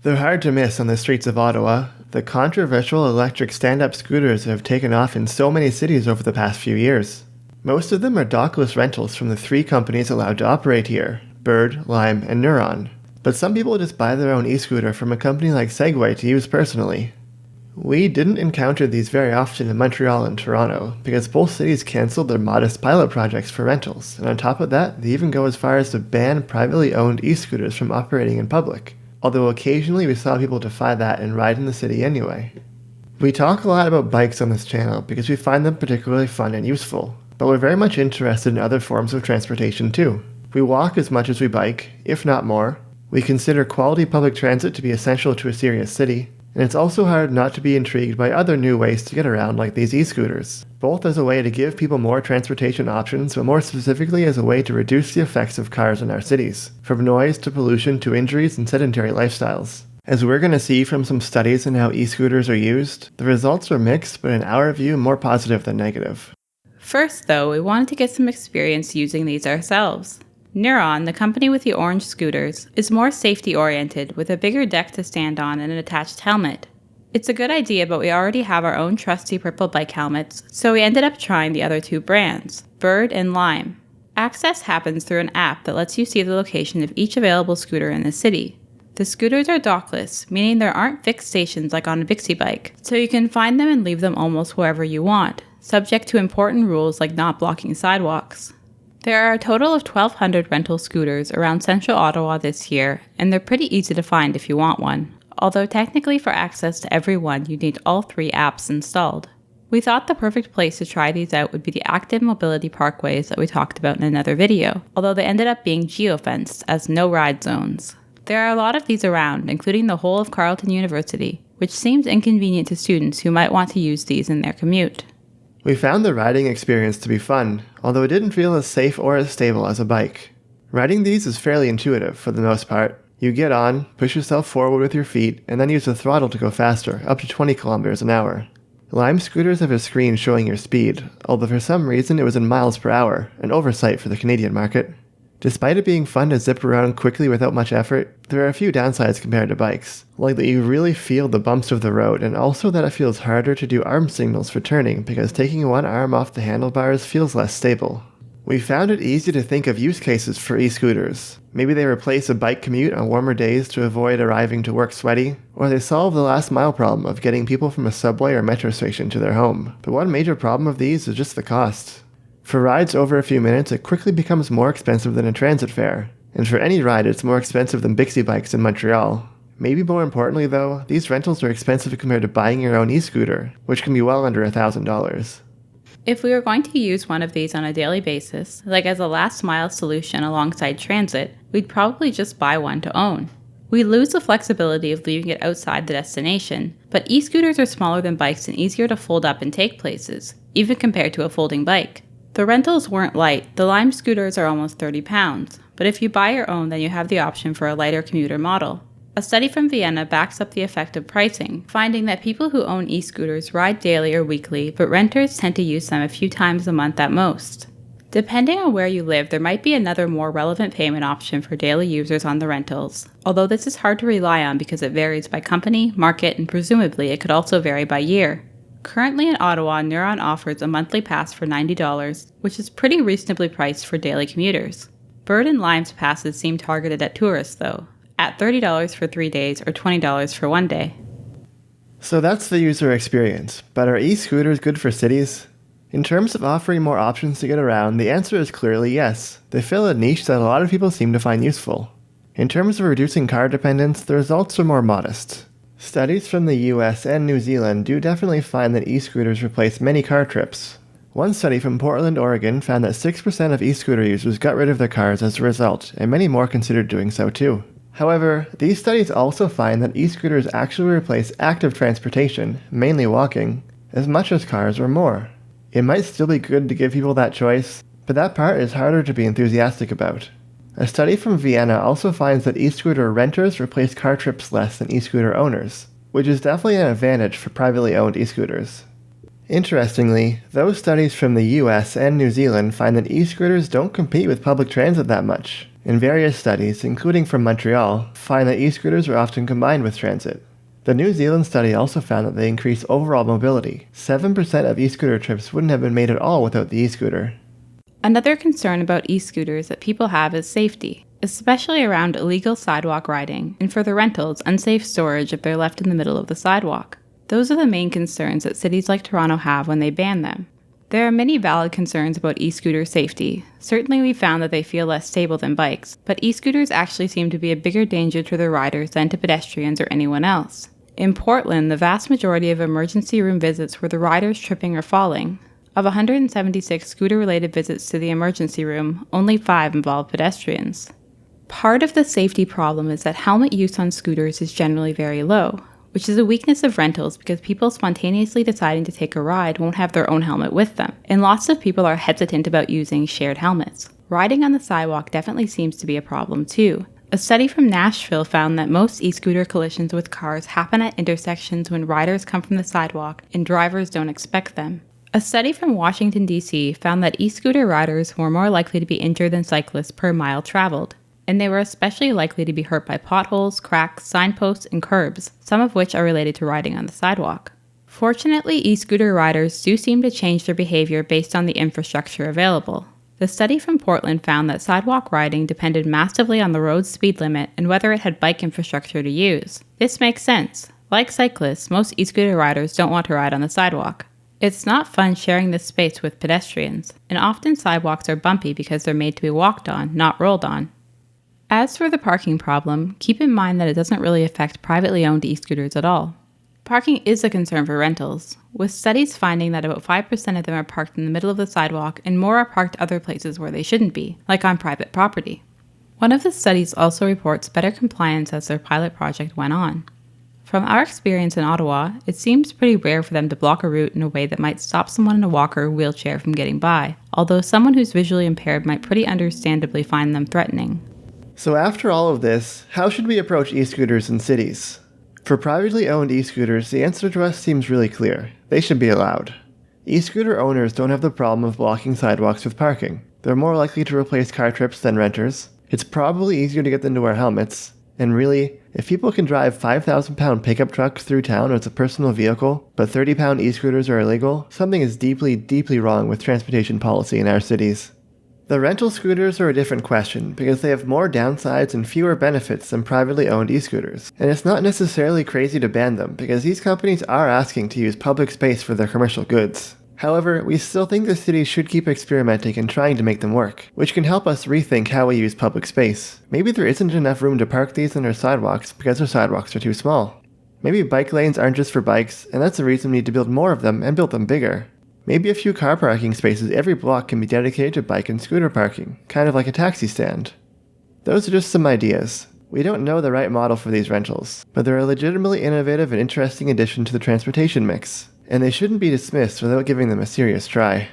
They're hard to miss on the streets of Ottawa. The controversial electric stand-up scooters have taken off in so many cities over the past few years. Most of them are dockless rentals from the 3 companies allowed to operate here: Bird, Lime, and Neuron. But some people just buy their own e-scooter from a company like Segway to use personally. We didn't encounter these very often in Montreal and Toronto, because both cities cancelled their modest pilot projects for rentals, and on top of that, they even go as far as to ban privately owned e-scooters from operating in public, although occasionally we saw people defy that and ride in the city anyway. We talk a lot about bikes on this channel because we find them particularly fun and useful, but we're very much interested in other forms of transportation too. We walk as much as we bike, if not more. We consider quality public transit to be essential to a serious city, and it's also hard not to be intrigued by other new ways to get around like these e-scooters, both as a way to give people more transportation options, but more specifically as a way to reduce the effects of cars in our cities, from noise to pollution to injuries and sedentary lifestyles. As we're going to see from some studies on how e-scooters are used, the results are mixed, but in our view more positive than negative. First though, we wanted to get some experience using these ourselves. Neuron, the company with the orange scooters, is more safety-oriented with a bigger deck to stand on and an attached helmet. It's a good idea, but we already have our own trusty purple bike helmets, so we ended up trying the other 2 brands, Bird and Lime. Access happens through an app that lets you see the location of each available scooter in the city. The scooters are dockless, meaning there aren't fixed stations like on a Bixie bike, so you can find them and leave them almost wherever you want, subject to important rules like not blocking sidewalks. There are a total of 1,200 rental scooters around central Ottawa this year, and they're pretty easy to find if you want one, although technically for access to every one you need all 3 apps installed. We thought the perfect place to try these out would be the active mobility parkways that we talked about in another video, although they ended up being geofenced as no ride zones. There are a lot of these around, including the whole of Carleton University, which seems inconvenient to students who might want to use these in their commute. We found the riding experience to be fun, although it didn't feel as safe or as stable as a bike. Riding these is fairly intuitive for the most part. You get on, push yourself forward with your feet, and then use the throttle to go faster, up to 20 kilometers an hour. Lime scooters have a screen showing your speed, although for some reason it was in miles per hour, an oversight for the Canadian market. Despite it being fun to zip around quickly without much effort, there are a few downsides compared to bikes, like that you really feel the bumps of the road, and also that it feels harder to do arm signals for turning because taking one arm off the handlebars feels less stable. We found it easy to think of use cases for e-scooters. Maybe they replace a bike commute on warmer days to avoid arriving to work sweaty, or they solve the last mile problem of getting people from a subway or metro station to their home. But one major problem of these is just the cost. For rides over a few minutes, it quickly becomes more expensive than a transit fare, and for any ride it's more expensive than Bixie bikes in Montreal. Maybe more importantly though, these rentals are expensive compared to buying your own e-scooter, which can be well under $1,000. If we were going to use one of these on a daily basis, like as a last mile solution alongside transit, we'd probably just buy one to own. We lose the flexibility of leaving it outside the destination, but e-scooters are smaller than bikes and easier to fold up and take places, even compared to a folding bike. The rentals weren't light. The Lime scooters are almost 30 pounds, but if you buy your own then you have the option for a lighter commuter model. A study from Vienna backs up the effect of pricing, finding that people who own e-scooters ride daily or weekly, but renters tend to use them a few times a month at most. Depending on where you live, there might be another more relevant payment option for daily users on the rentals, although this is hard to rely on because it varies by company, market, and presumably it could also vary by year. Currently in Ottawa, Neuron offers a monthly pass for $90, which is pretty reasonably priced for daily commuters. Bird and Lime's passes seem targeted at tourists though, at $30 for 3 days or $20 for 1 day. So that's the user experience, but are e-scooters good for cities? In terms of offering more options to get around, the answer is clearly yes. They fill a niche that a lot of people seem to find useful. In terms of reducing car dependence, the results are more modest. Studies from the US and New Zealand do definitely find that e-scooters replace many car trips. One study from Portland, Oregon found that 6% of e-scooter users got rid of their cars as a result, and many more considered doing so too. However, these studies also find that e-scooters actually replace active transportation, mainly walking, as much as cars or more. It might still be good to give people that choice, but that part is harder to be enthusiastic about. A study from Vienna also finds that e-scooter renters replace car trips less than e-scooter owners, which is definitely an advantage for privately owned e-scooters. Interestingly, those studies from the US and New Zealand find that e-scooters don't compete with public transit that much. And various studies, including from Montreal, find that e-scooters are often combined with transit. The New Zealand study also found that they increase overall mobility. 7% of e-scooter trips wouldn't have been made at all without the e-scooter. Another concern about e-scooters that people have is safety, especially around illegal sidewalk riding, and for the rentals, unsafe storage if they're left in the middle of the sidewalk. Those are the main concerns that cities like Toronto have when they ban them. There are many valid concerns about e-scooter safety. Certainly we found that they feel less stable than bikes, but e-scooters actually seem to be a bigger danger to the riders than to pedestrians or anyone else. In Portland, the vast majority of emergency room visits were the riders tripping or falling. Of 176 scooter-related visits to the emergency room, only 5 involved pedestrians. Part of the safety problem is that helmet use on scooters is generally very low, which is a weakness of rentals because people spontaneously deciding to take a ride won't have their own helmet with them, and lots of people are hesitant about using shared helmets. Riding on the sidewalk definitely seems to be a problem too. A study from Nashville found that most e-scooter collisions with cars happen at intersections when riders come from the sidewalk and drivers don't expect them. A study from Washington, D.C. found that e-scooter riders were more likely to be injured than cyclists per mile traveled, and they were especially likely to be hurt by potholes, cracks, signposts, and curbs, some of which are related to riding on the sidewalk. Fortunately, e-scooter riders do seem to change their behavior based on the infrastructure available. The study from Portland found that sidewalk riding depended massively on the road's speed limit and whether it had bike infrastructure to use. This makes sense. Like cyclists, most e-scooter riders don't want to ride on the sidewalk. It's not fun sharing this space with pedestrians, and often sidewalks are bumpy because they're made to be walked on, not rolled on. As for the parking problem, keep in mind that it doesn't really affect privately owned e-scooters at all. Parking is a concern for rentals, with studies finding that about 5% of them are parked in the middle of the sidewalk and more are parked other places where they shouldn't be, like on private property. One of the studies also reports better compliance as their pilot project went on. From our experience in Ottawa, it seems pretty rare for them to block a route in a way that might stop someone in a walker or wheelchair from getting by, although someone who's visually impaired might pretty understandably find them threatening. So after all of this, how should we approach e-scooters in cities? For privately owned e-scooters, the answer to us seems really clear. They should be allowed. E-scooter owners don't have the problem of blocking sidewalks with parking. They're more likely to replace car trips than renters. It's probably easier to get them to wear helmets. And really, if people can drive 5,000-pound pickup trucks through town as a personal vehicle, but 30-pound e-scooters are illegal, something is deeply, deeply wrong with transportation policy in our cities. The rental scooters are a different question because they have more downsides and fewer benefits than privately owned e-scooters. And it's not necessarily crazy to ban them because these companies are asking to use public space for their commercial goods. However, we still think the cities should keep experimenting and trying to make them work, which can help us rethink how we use public space. Maybe there isn't enough room to park these on our sidewalks because our sidewalks are too small. Maybe bike lanes aren't just for bikes, and that's the reason we need to build more of them and build them bigger. Maybe a few car parking spaces every block can be dedicated to bike and scooter parking, kind of like a taxi stand. Those are just some ideas. We don't know the right model for these rentals, but they're a legitimately innovative and interesting addition to the transportation mix, and they shouldn't be dismissed without giving them a serious try.